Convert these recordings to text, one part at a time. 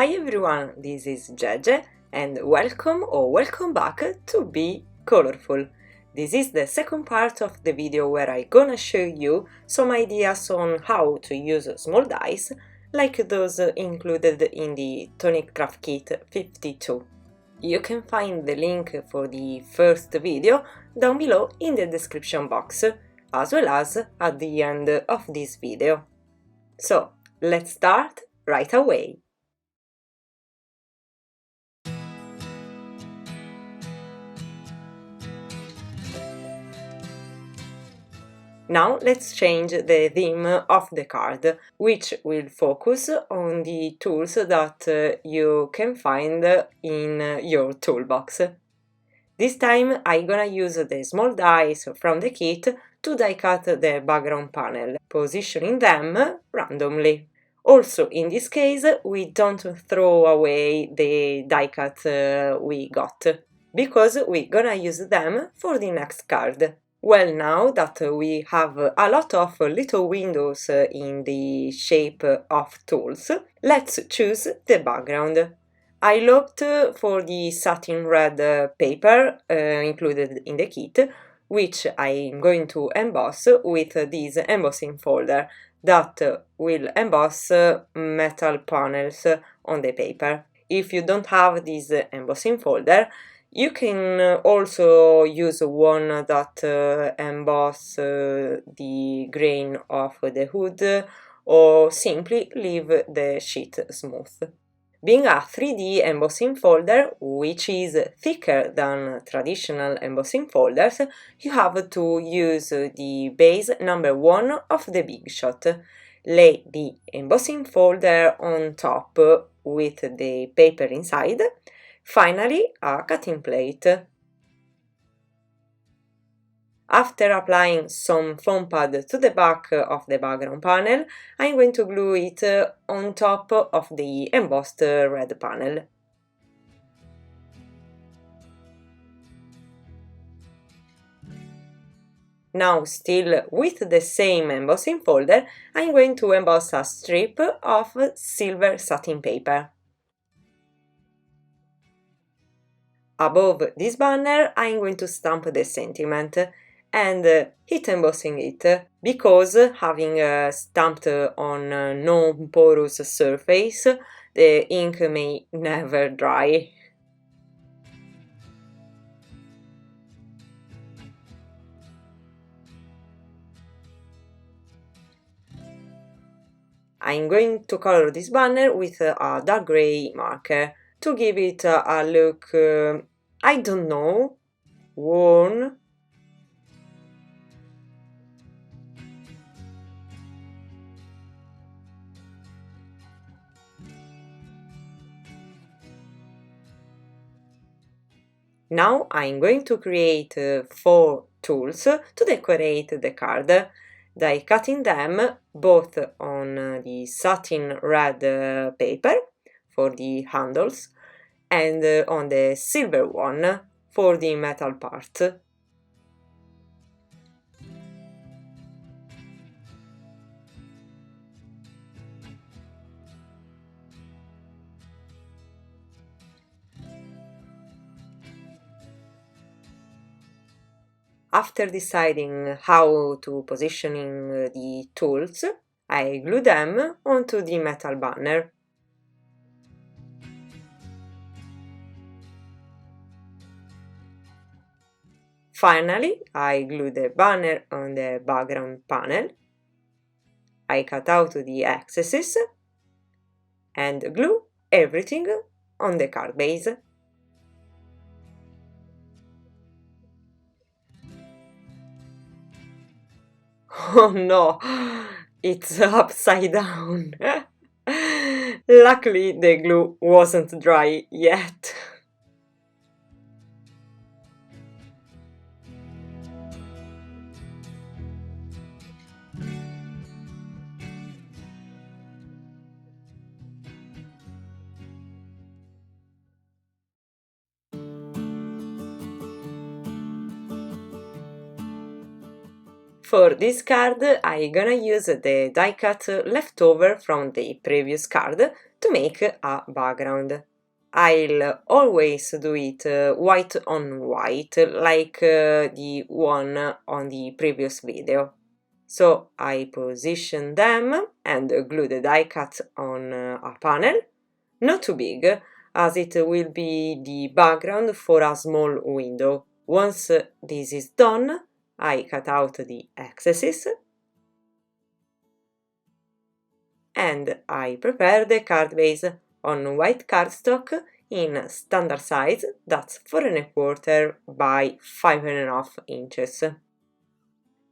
Hi everyone, this is Jeje and welcome or welcome back to Be Colorful. This is the second part of the video where I'm gonna show you some ideas on how to use small dies like those included in the Tonic Craft Kit 52. You can find the link for the first video down below in the description box, as well as at the end of this video. So, let's start right away! Now let's change the theme of the card, which will focus on the tools that you can find in your toolbox. This time I'm gonna use the small dies from the kit to die cut the background panel, positioning them randomly. Also, in this case, we don't throw away the die cut we got, because we're gonna use them for the next card. Well, now that we have a lot of little windows in the shape of tools, let's choose the background. I opted for the satin red paper included in the kit, which I'm going to emboss with this embossing folder that will emboss metal panels on the paper. If you don't have this embossing folder, you can also use one that emboss the grain of the hood, or simply leave the sheet smooth. Being a 3D embossing folder, which is thicker than traditional embossing folders, you have to use the base number 1 of the Big Shot. Lay the embossing folder on top with the paper inside. Finally, a cutting plate. After applying some foam pad to the back of the background panel, I'm going to glue it on top of the embossed red panel. Now, still with the same embossing folder, I'm going to emboss a strip of silver satin paper. Above this banner, I'm going to stamp the sentiment and hit embossing it, because having stamped on a non-porous surface, the ink may never dry. I'm going to color this banner with a dark grey marker to give it a look, I don't know, worn. Now I'm going to create 4 tools to decorate the card, die cutting them both on the satin red paper for the handles and on the silver one for the metal part. After deciding how to positioning the tools, I glue them onto the metal banner. Finally, I glue the banner on the background panel. I cut out the excesses and glue everything on the card base. Oh no, it's upside down. Luckily, the glue wasn't dry yet. For this card, I'm gonna use the die cut left over from the previous card to make a background. I'll always do it white on white, like the one on the previous video. So I position them and glue the die cut on a panel, not too big, as it will be the background for a small window. Once this is done, I cut out the excesses and I prepare the card base on white cardstock in standard size, that's 4 1/4 by 5 1/2 inches.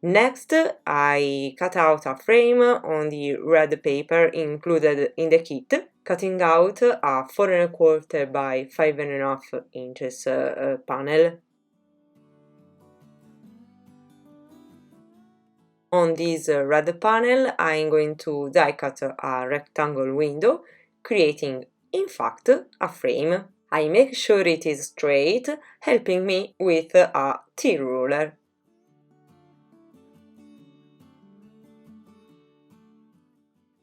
Next, I cut out a frame on the red paper included in the kit, cutting out a 4 1/4 by 5 1/2 inches panel. On this red panel, I'm going to die cut a rectangle window, creating, in fact, a frame. I make sure it is straight, helping me with a T-ruler.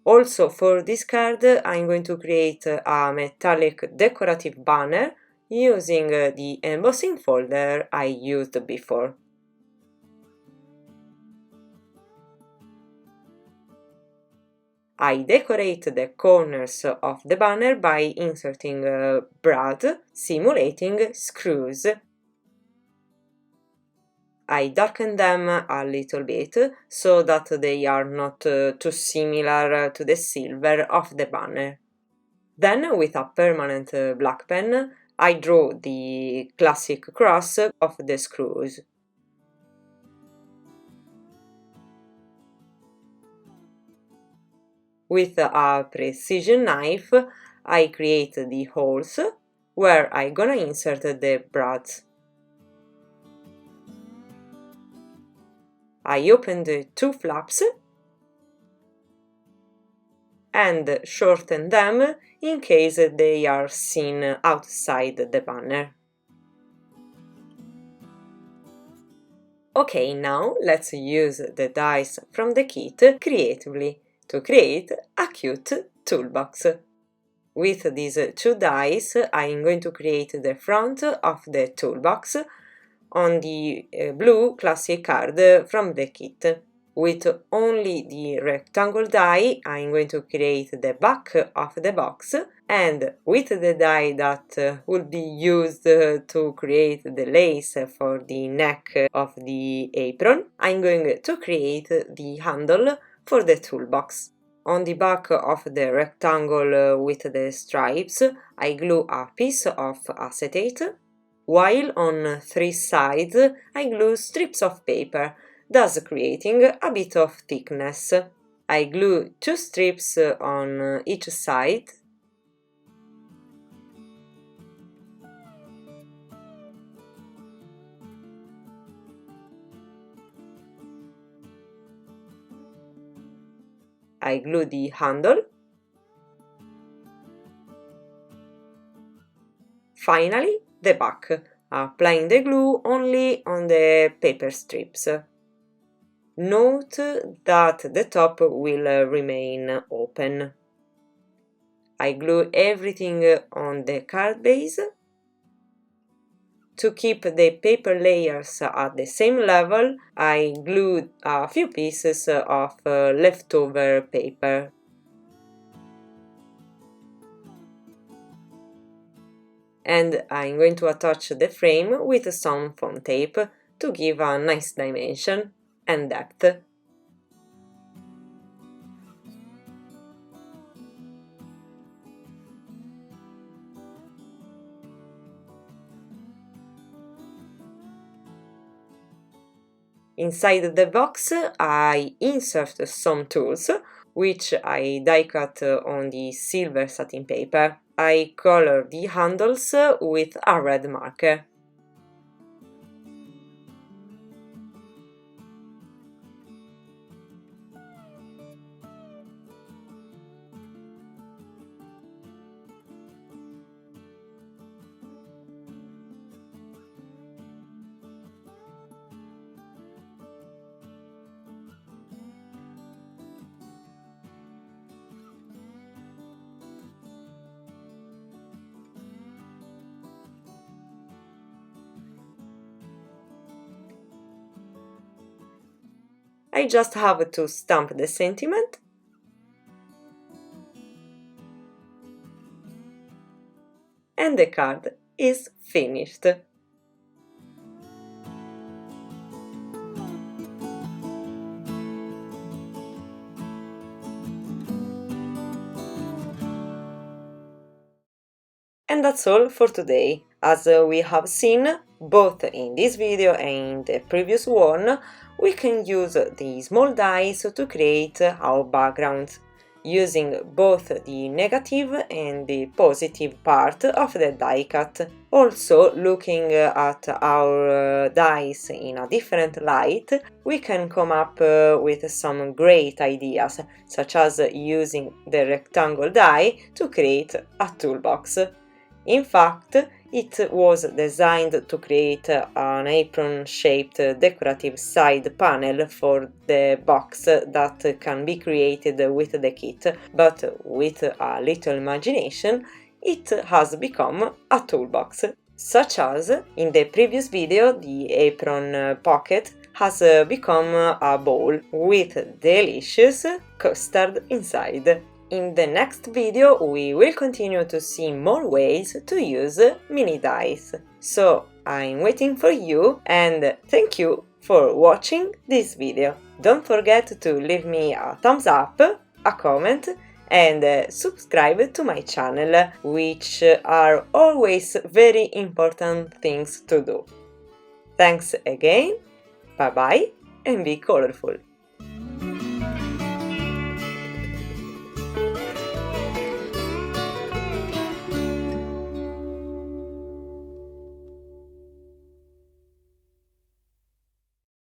Also for this card, I'm going to create a metallic decorative banner using the embossing folder I used before. I decorate the corners of the banner by inserting brad, simulating screws. I darken them a little bit so that they are not too similar to the silver of the banner. Then, with a permanent black pen, I draw the classic cross of the screws. With a precision knife, I create the holes where I'm gonna insert the brads. I open the two flaps and shorten them in case they are seen outside the banner. Okay, now let's use the dies from the kit creatively to create a cute toolbox. With these two dies, I'm going to create the front of the toolbox on the blue classic card from the kit. With only the rectangle die, I'm going to create the back of the box, and with the die that will be used to create the lace for the neck of the apron, I'm going to create the handle for the toolbox. On the back of the rectangle with the stripes, I glue a piece of acetate, while on 3 sides I glue strips of paper, thus creating a bit of thickness. I glue 2 strips on each side. I glue the handle. Finally, the back, applying the glue only on the paper strips. Note that the top will remain open. I glue everything on the card base. To keep the paper layers at the same level, I glued a few pieces of leftover paper. And I'm going to attach the frame with some foam tape to give a nice dimension and depth. Inside the box I insert some tools, which I die cut on the silver satin paper. I color the handles with a red marker. I just have to stamp the sentiment and the card is finished. And that's all for today. As we have seen, both in this video and in the previous one, we can use the small dies to create our backgrounds, using both the negative and the positive part of the die cut. Also, looking at our dies in a different light, we can come up with some great ideas, such as using the rectangle die to create a toolbox. In fact, it was designed to create an apron-shaped decorative side panel for the box that can be created with the kit, but with a little imagination, it has become a toolbox. Such as, in the previous video, the apron pocket has become a bowl with delicious custard inside. In the next video we will continue to see more ways to use mini dies. So I'm waiting for you and thank you for watching this video. Don't forget to leave me a thumbs up, a comment and subscribe to my channel, which are always very important things to do. Thanks again, bye bye and be colorful!